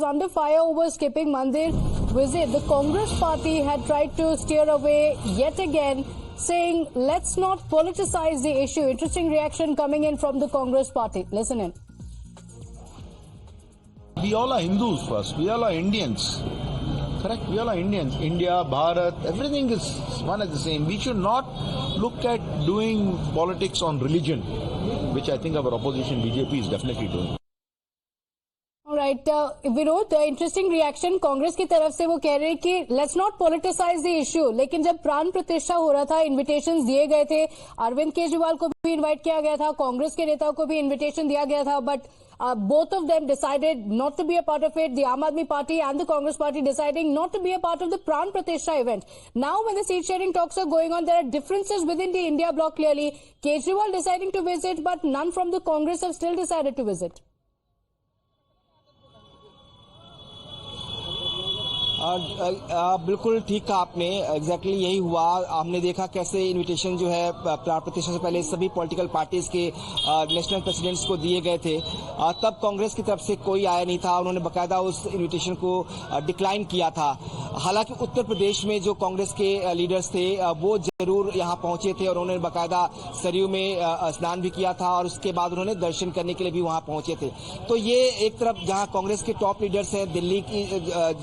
under fire over skipping Mandir visit. The Congress party had tried to steer away yet again, saying, let's not politicize the issue. Interesting reaction coming in from the Congress party. Listen in. We all are Hindus first. We all are Indians. Correct? We all are Indians. India, Bharat, everything is one and the same. We should not look at doing politics on religion, which I think our opposition BJP is definitely doing. Right Vinod, interesting reaction Congress की तरफ से। वो कह रहे हैं कि let's not politicise the issue. लेकिन जब प्राण प्रतिष्ठा हो रहा था, इनविटेशंस दिए गए थे, अरविंद केजरीवाल को भी इनवाइट किया गया था, कांग्रेस के नेताओं को भी इनविटेशन दिया गया था, but both of them decided not to be a part of it. The Aam Aadmi Party and the Congress Party deciding not to be a part of the Pran Pratishtha event. Now when the seat sharing talks are going on, there are differences within the India bloc clearly. Kejriwal deciding to visit, but none from the Congress have still decided to visit. बिल्कुल ठीक कहा आपने। Exactly यही हुआ। हमने देखा कैसे invitation जो है प्राण प्रतिष्ठा से पहले सभी पॉलिटिकल पार्टीज के नेशनल प्रेसिडेंट्स को दिए गए थे। तब कांग्रेस की तरफ से कोई आया नहीं था। उन्होंने बाकायदा उस इनविटेशन को डिक्लाइन किया था। हालांकि उत्तर प्रदेश में जो कांग्रेस के लीडर्स थे वो जरूर यहाँ पहुंचे थे और उन्होंने बाकायदा सरयू में स्नान भी किया था और उसके बाद उन्होंने दर्शन करने के लिए भी वहां पहुंचे थे। तो ये एक तरफ जहां कांग्रेस के टॉप लीडर्स हैं, दिल्ली की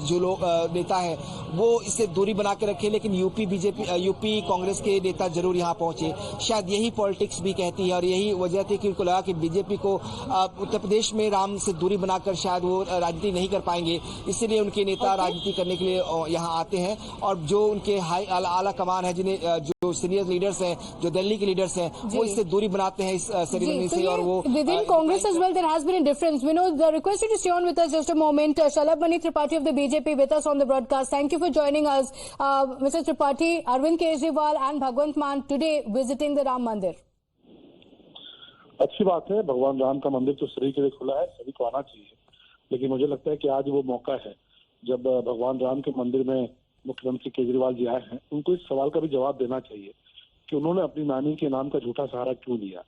जो लोग नेता है वो इससे दूरी बना के रखे, लेकिन यूपी कांग्रेस के नेता जरूर यहां पहुंचे। शायद यही पॉलिटिक्स भी कहती है और यही वजह थी कि उनको लगा कि बीजेपी को उत्तर प्रदेश में राम से दूरी बनाकर शायद वो राजनीति नहीं कर पाएंगे, इसलिए उनके नेता राजनीति करने के लिए यहां आते हैं। और जो उनके आला कमान है, जिन्हें जो सीनियर लीडर्स हैं, जो दिल्ली के लीडर्स हैं, वो इससे दूरी बनाते हैं इस सेरेमनी से। और वो within Congress as well there has been a difference. We know the request you to stay on with us just a moment. Shalabh Mani Tripathi of the BJP with us on the broadcast. Thank you for joining us. Mr. Tripathi, Arvind Kejriwal and Bhagwant Mann today visiting the Ram Mandir. अच्छी बात है, भगवान राम का मंदिर तो सभी के लिए खुला है, सभी को आना चाहिए। लेकिन मुझे लगता है कि आज वो मौका है जब भगवान राम के मंदिर में मुख्यमंत्री केजरीवाल जी आए हैं, उनको इस सवाल का भी जवाब देना चाहिए कि उन्होंने अपनी नानी के नाम का झूठा सहारा क्यों लिया।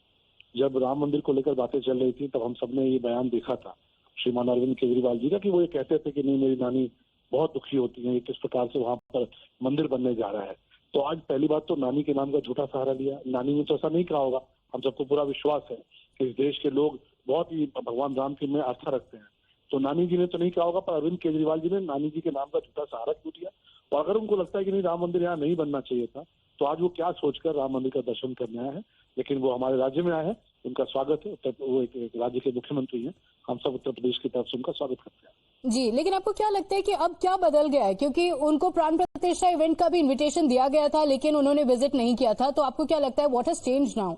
जब राम मंदिर को लेकर बातें चल रही थी तब हम सबने ये बयान देखा था श्रीमान अरविंद केजरीवाल जी का कि वो ये कहते थे कि नहीं, मेरी नानी बहुत दुखी होती है, किस प्रकार से वहां पर मंदिर बनने जा रहा है। तो आज पहली बात तो नानी के नाम का झूठा सहारा लिया। नानी ने तो ऐसा नहीं कहा होगा। हम सबको पूरा विश्वास है कि इस देश के लोग बहुत ही भगवान राम की में आस्था रखते हैं। तो नानी जी ने तो नहीं कहा होगा, पर अरविंद केजरीवाल जी ने नानी जी के नाम का झूठा सहारा क्यों दिया। और अगर उनको लगता है कि नहीं, राम मंदिर यहाँ नहीं बनना चाहिए था, तो आज वो क्या सोचकर राम मंदिर का दर्शन करने आए हैं। लेकिन वो हमारे राज्य में आए हैं, उनका स्वागत है। वो एक राज्य के मुख्यमंत्री हैं, हम सब उत्तर प्रदेश की तरफ से उनका स्वागत करते हैं। जी, लेकिन आपको क्या लगता है कि अब क्या बदल गया है? क्योंकि उनको प्राण प्रतिष्ठा इवेंट का भी इनविटेशन दिया गया था, लेकिन उन्होंने विजिट नहीं किया था। तो आपको क्या लगता है, what has changed now?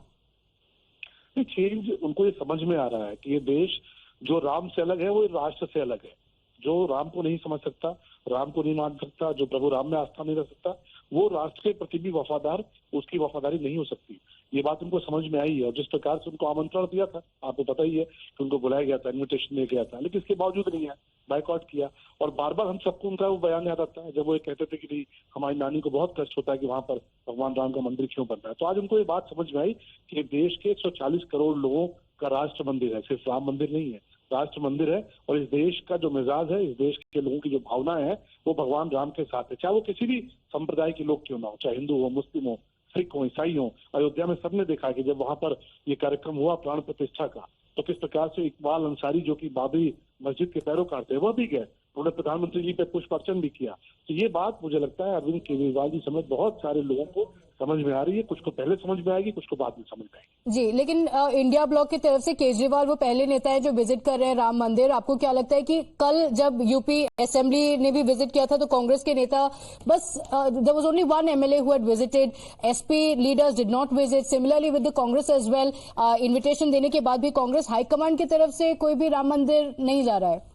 Change उनको ये समझ में आ रहा है कि ये देश जो राम से अलग है वो राष्ट्र से अलग है। जो राम को नहीं समझ सकता, राम को नहीं मान सकता, जो प्रभु राम में आस्था नहीं रख सकता, वो राष्ट्र के प्रति भी वफादार, उसकी वफादारी नहीं हो सकती। ये बात उनको समझ में आई है। और जिस प्रकार से उनको आमंत्रण दिया था, आपको पता ही है कि उनको बुलाया गया था, इन्विटेशन दिया गया था, लेकिन इसके बावजूद नहीं है, बायकॉट किया। और बार बार हम सबको उनका वो बयान याद आता है जब वो कहते थे कि नहीं, हमारी नानी को बहुत कष्ट होता है कि वहां पर भगवान राम का मंदिर क्यों बन रहा है। तो आज उनको ये बात समझ में आई कि देश के 140 करोड़ लोगों का राष्ट्र मंदिर है, सिर्फ राम मंदिर नहीं है, राष्ट्र मंदिर है। और इस देश का जो मिजाज है, इस देश के लोगों की जो भावनाएं हैं, वो भगवान राम के साथ है, चाहे वो किसी भी संप्रदाय के लोग क्यों ना हो, चाहे हिंदू हो, मुस्लिम हो, सिख हो, ईसाई हो। अयोध्या में सबने देखा कि जब वहां पर ये कार्यक्रम हुआ प्राण प्रतिष्ठा का, तो किस प्रकार से इकबाल अंसारी जो कि बाबरी मस्जिद के पैरोकार थे, वह भी गए, उन्होंने प्रधानमंत्री जी पे पुष्प अर्चन भी किया। तो ये बात मुझे लगता है अरविंद केजरीवाल जी समेत बहुत सारे लोगों को समझ में आ रही है। कुछ को पहले समझ में आएगी, कुछ को बाद में समझ में आएगी। जी, लेकिन इंडिया ब्लॉक की तरफ से केजरीवाल वो पहले नेता है जो विजिट कर रहे हैं राम मंदिर। आपको क्या लगता है कि कल जब यूपी असेंबली ने भी विजिट किया था तो कांग्रेस के नेता बस there was only one MLA who had visited, SP leaders did not visit, similarly with the Congress as well. Invitation देने के बाद भी कांग्रेस हाईकमांड की तरफ से कोई भी राम मंदिर नहीं जा रहा है।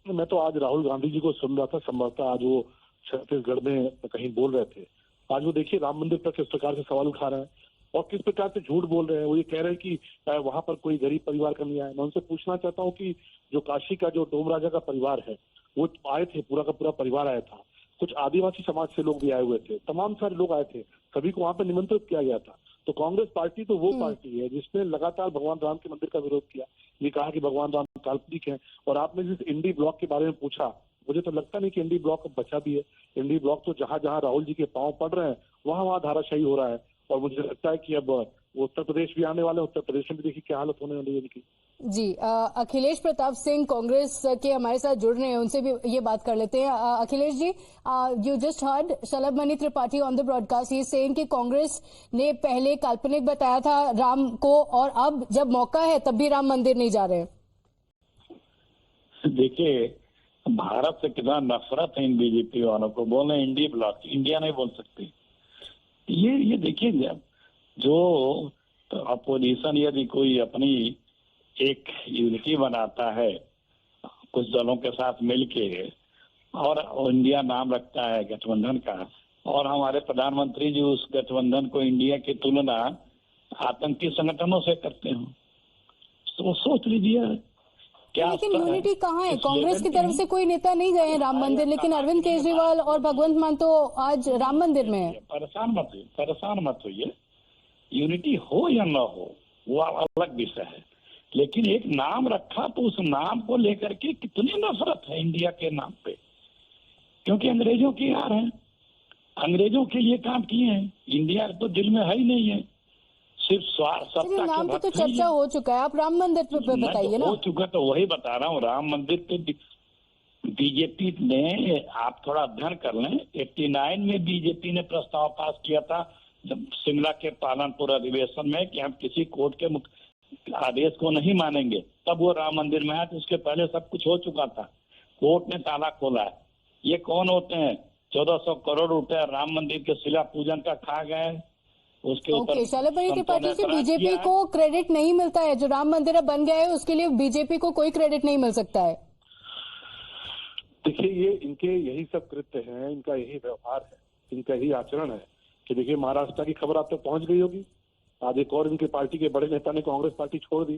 मैं तो आज राहुल गांधी जी को सुन रहा था, संभवतः आज वो छत्तीसगढ़ में कहीं बोल रहे थे। आज वो देखिए राम मंदिर पर किस प्रकार से सवाल उठा रहे हैं और किस प्रकार से झूठ बोल रहे हैं। वो ये कह रहे हैं कि वहां पर कोई गरीब परिवार का नहीं आया। मैं उनसे पूछना चाहता हूँ कि जो काशी का जो डोम राजा का परिवार है, वो आए थे, पूरा का पूरा परिवार आया था। कुछ आदिवासी समाज से लोग भी आए हुए थे, तमाम सारे लोग आए थे, सभी को वहां पर निमंत्रित किया गया था। तो कांग्रेस पार्टी तो वो पार्टी है जिसने लगातार भगवान राम के मंदिर का विरोध किया, ये कहा कि भगवान राम काल्पनिक है। और आपने जिस इंडी ब्लॉक के बारे में पूछा, मुझे तो लगता नहीं कि इंडी ब्लॉक अब बचा भी है। इंडी ब्लॉक तो जहां जहां राहुल जी के पांव पड़ रहे हैं वहां वहां धाराशाही हो रहा है। और मुझे लगता है कि अब वो उत्तर प्रदेश भी आने वाले हैं, उत्तर प्रदेश में भी देखिए क्या हालत होने वाली है इनकी। जी, अखिलेश प्रताप सिंह कांग्रेस के हमारे साथ जुड़ रहे हैं, उनसे भी ये बात कर लेते हैं। Akhilesh ji, you just heard Shalabh Mani Tripathi on the broadcast, he saying कि कांग्रेस ने पहले काल्पनिक बताया था राम को, और अब जब मौका है तब भी राम मंदिर नहीं जा रहे। देखिए, भारत से कितना नफरत है इन बीजेपी वालों को। बोले इंडी ब्लॉक, इंडिया नहीं बोल सकते। ये देखिए, जो अपोजिशन यदि कोई अपनी एक यूनिटी बनाता है कुछ दलों के साथ मिलके और इंडिया नाम रखता है गठबंधन का, और हमारे प्रधानमंत्री जी उस गठबंधन को इंडिया की तुलना आतंकी संगठनों से करते हो, तो सोच लीजिए क्या। लेकिन यूनिटी कहाँ है? कांग्रेस की तरफ से कोई नेता नहीं गए हैं राम मंदिर, लेकिन अरविंद केजरीवाल और भगवंत मान तो आज राम मंदिर में है। परेशान मत होइए। यूनिटी हो या न हो वो अलग विषय है, लेकिन एक नाम रखा तो उस नाम को लेकर के कितनी नफरत है इंडिया के नाम पे, क्योंकि अंग्रेजों की हार है, अंग्रेजों के लिए काम किए हैं। इंडिया तो दिल में है ही नहीं है, सिर्फ स्वार्थ सत्ता नाम के पे तो चर्चा हो चुका है, आप राम मंदिर पे बताइए ना। हो चुका तो वही बता रहा हूँ। राम मंदिर पे बीजेपी ने, आप थोड़ा अध्ययन कर लें, 89 में बीजेपी ने प्रस्ताव पास किया था जब शिमला के पालनपुर अधिवेशन में कि हम किसी कोर्ट के आदेश को नहीं मानेंगे, तब वो राम मंदिर में आया। तो उसके पहले सब कुछ हो चुका था, कोर्ट ने ताला खोला है। ये कौन होते हैं? 1400 करोड़ रुपए राम मंदिर के शिला पूजन का खा गए, उसके ऊपर शलभ मणि त्रिपाठी जी, बीजेपी को क्रेडिट नहीं मिलता है। जो राम मंदिर बन गया है उसके लिए बीजेपी को कोई क्रेडिट नहीं मिल सकता है। देखिए, ये इनके यही सब कृत्य हैं, इनका यही व्यवहार है, इनका यही आचरण है कि देखिए महाराष्ट्र की खबर आप तक पहुंच गई होगी। आज एक और इनके पार्टी के बड़े नेता ने कांग्रेस पार्टी छोड़ दी।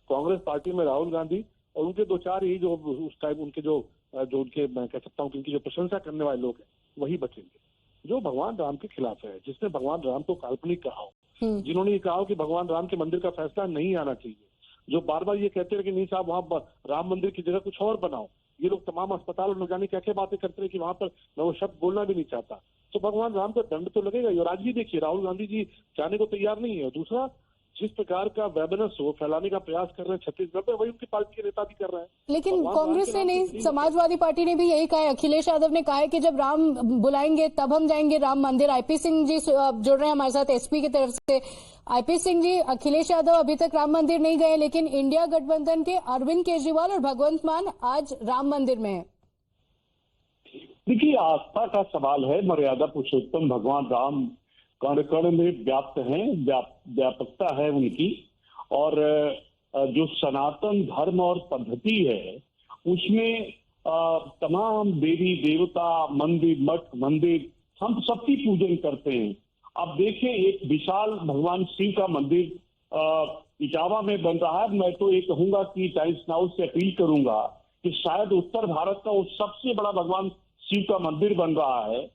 कांग्रेस पार्टी में राहुल गांधी और उनके दो चार ही जो उस टाइम उनके जो उनके, मैं कह सकता हूँ कि उनकी जो प्रशंसा करने वाले लोग हैं वही बचेंगे। जो भगवान राम के खिलाफ है, जिसने भगवान राम को काल्पनिक कहा हो, जिन्होंने ये कहा हो कि भगवान राम के मंदिर का फैसला नहीं आना चाहिए, जो बार बार ये कहते रहे कि नहीं साहब वहां राम मंदिर की जगह कुछ और बनाओ, ये लोग तमाम अस्पताल और न जाने क्या क्या बातें करते रहे कि वहां पर मैं वो शब्द बोलना भी नहीं चाहता, तो भगवान राम का दंड तो लगेगा ही। और आज भी देखिए राहुल गांधी जी जाने को तैयार नहीं है। दूसरा, जिस प्रकार का वेबनेस वो फैलाने का प्रयास कर रहे हैं छत्तीसगढ़ में, वही उनकी पार्टी के नेता भी कर रहे हैं। लेकिन कांग्रेस ने नहीं, समाजवादी पार्टी ने भी यही कहा है। अखिलेश यादव ने कहा है कि जब राम बुलाएंगे तब हम जाएंगे राम मंदिर। आईपी सिंह जी जुड़ रहे हैं हमारे साथ एसपी की तरफ से। आईपी सिंह जी, अखिलेश यादव अभी तक राम मंदिर नहीं गए, लेकिन इंडिया गठबंधन के अरविंद केजरीवाल और भगवंत मान आज राम मंदिर में है। देखिए, आस्था का सवाल है। मर्यादा पुरुषोत्तम भगवान राम कण कण में व्याप्त हैं, व्यापकता है उनकी, और जो सनातन धर्म और पद्धति है उसमें तमाम देवी देवता, मंदिर, मठ मंदिर, हम सबकी पूजन करते हैं। अब देखिए, एक विशाल भगवान शिव का मंदिर इटावा में बन रहा है। मैं तो ये कहूंगा कि टाइम्स नाउ से अपील करूंगा कि शायद उत्तर भारत का वो सबसे बड़ा भगवान शिव का मंदिर बन रहा है।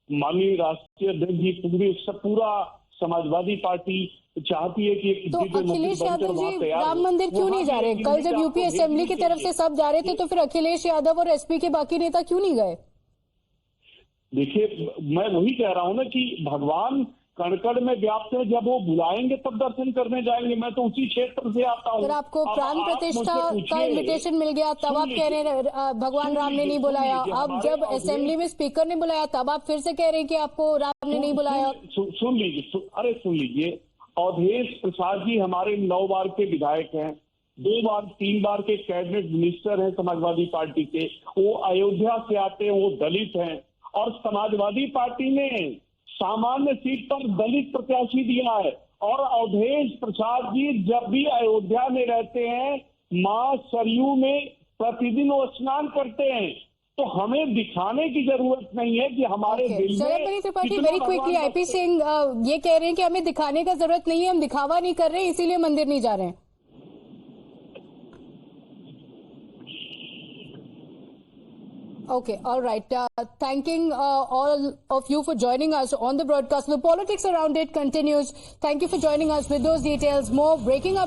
माननीय राष्ट्रीय अध्यक्ष जी, पूरा समाजवादी पार्टी चाहती है कि एक तो अखिलेश यादव जी राम मंदिर क्यों नहीं जा रहे? कल जब यूपी असेंबली की तरफ से सब जा रहे थे तो फिर अखिलेश यादव और एसपी के बाकी नेता क्यों नहीं गए? देखिए, मैं वही कह रहा हूं ना कि भगवान कण में व्याप्त है। जब वो बुलाएंगे तब दर्शन करने जाएंगे। मैं तो उसी क्षेत्र से आता हूँ। फिर आपको प्राण प्रतिष्ठा का इन्विटेशन मिल गया, तब आप कह रहे हैं भगवान राम ने नहीं बुलाया। अब जब असेंबली में स्पीकर ने बुलाया तब आप फिर से कह रहे हैं कि आपको राम ने नहीं बुलाया। सुन लीजिए, अवधेश प्रसाद जी हमारे 9 बार के विधायक हैं, 2 बार 3 बार के कैबिनेट मिनिस्टर हैं समाजवादी पार्टी के। वो अयोध्या से आते हैं, वो दलित हैं, और समाजवादी पार्टी ने सामान्य सीट पर दलित प्रत्याशी दिया है। और अवधेश प्रसाद जी जब भी अयोध्या में रहते हैं, मां सरयू में प्रतिदिन वो स्नान करते हैं। तो हमें दिखाने की जरूरत नहीं है कि हमारे दिल Shalabh Mani Tripathi, very quickly, IP Singh ये कह रहे हैं कि हमें दिखाने का जरूरत नहीं है, हम दिखावा नहीं कर रहे हैं, इसीलिए मंदिर नहीं जा रहे हैं। Okay, all right. Thanking all of you for joining us on the broadcast. The politics around it continues. Thank you for joining us with those details. More breaking up.